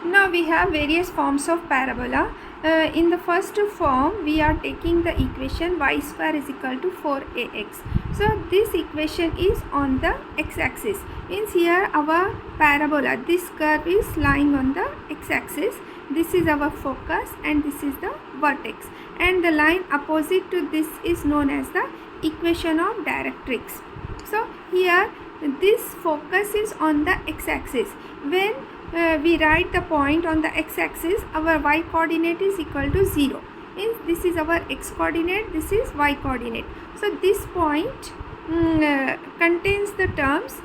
Now we have various forms of parabola. In the first form, we are taking the equation y square is equal to 4ax. So this equation is on the x-axis. Means here our parabola, this curve is lying on the x-axis. This is our focus and this is the vertex. And the line opposite to this is known as the equation of directrix. So here this focus is on the x-axis. When we write the point on the x-axis, our y coordinate is equal to 0. Means this is our x coordinate, this is y coordinate. So this point contains the terms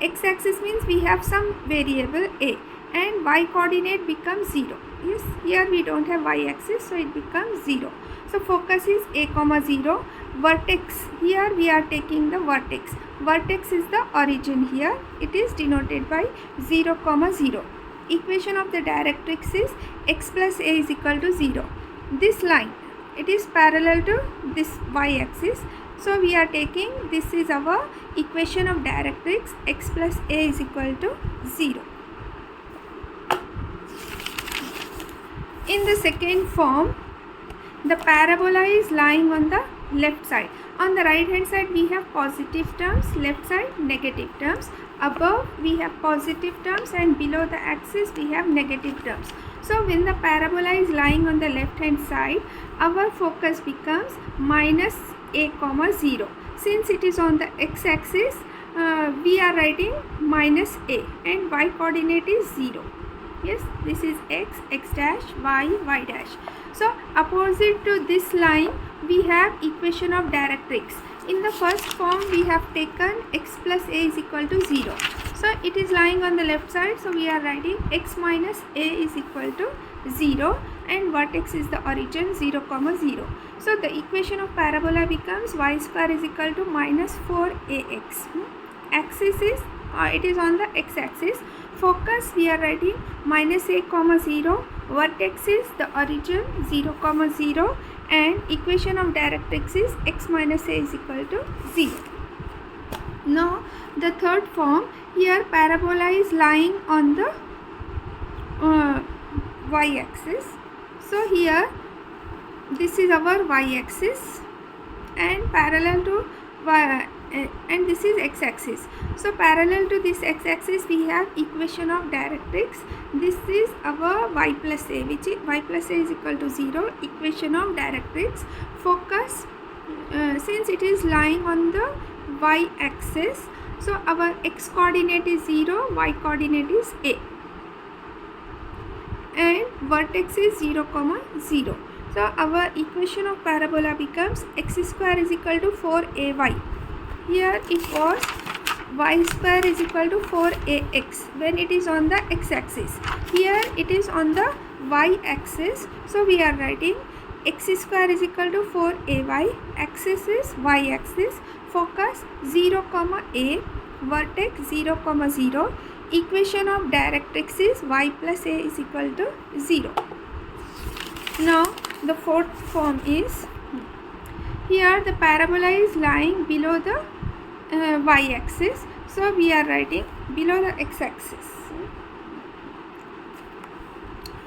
x-axis means we have some variable a and y coordinate becomes 0. Yes, here we don't have y-axis, so it becomes 0. So focus is a comma 0. Vertex, here we are taking the vertex. Vertex is the origin here. It is denoted by 0 comma 0. Equation of the directrix is x plus a is equal to 0. This line, it is parallel to this y-axis. So we are taking, this is our equation of directrix, x plus a is equal to 0. In the second form, the parabola is lying on the left side. On the right hand side we have positive terms, left side negative terms. Above we have positive terms and below the axis we have negative terms. So when the parabola is lying on the left hand side, our focus becomes minus a comma 0. Since it is on the x-axis, we are writing minus a and y coordinate is 0. Yes, this is x, x dash, y, y dash. So opposite to this line we have equation of directrix. In the first form we have taken x plus a is equal to 0. So it is lying on the left side, so we are writing x minus a is equal to 0 and vertex is the origin 0 comma 0. So the equation of parabola becomes y square is equal to minus 4ax. Axis is it is on the x-axis. Focus we are writing minus a comma 0. Vertex is the origin 0 comma 0 and equation of directrix is x minus a is equal to 0. Now the third form, here parabola is lying on the y-axis. So here this is our y-axis and parallel to y and this is x-axis. So parallel to this x-axis we have equation of directrix. This is our y plus a, which is y plus a is equal to 0. Equation of directrix. Focus, since it is lying on the y-axis, so our x coordinate is 0, y coordinate is a and vertex is 0 comma 0. So our equation of parabola becomes x square is equal to 4ay. Here it was y square is equal to 4ax when it is on the x-axis. Here it is on the y-axis. So we are writing x square is equal to 4ay. Axis is y-axis. Focus 0 comma a. Vertex 0 comma 0. Equation of directrix is y plus a is equal to 0. Now the fourth form is, here the parabola is lying below the y-axis. So we are writing below the x-axis.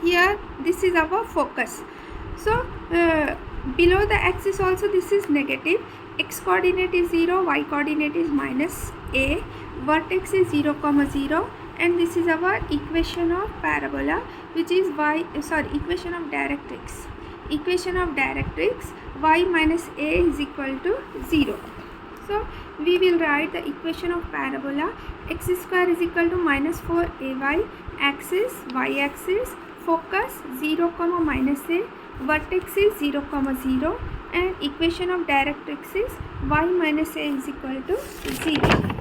Here this is our focus. So below the axis also this is negative. X coordinate is 0, y coordinate is minus a, vertex is 0 comma 0 and this is our equation of parabola, which is equation of directrix. Equation of directrix, y minus a is equal to 0. So we will write the equation of parabola, x square is equal to minus 4ay, axis y-axis, focus 0 comma minus a, vertex is 0 comma 0 and equation of directrix is y minus a is equal to 0.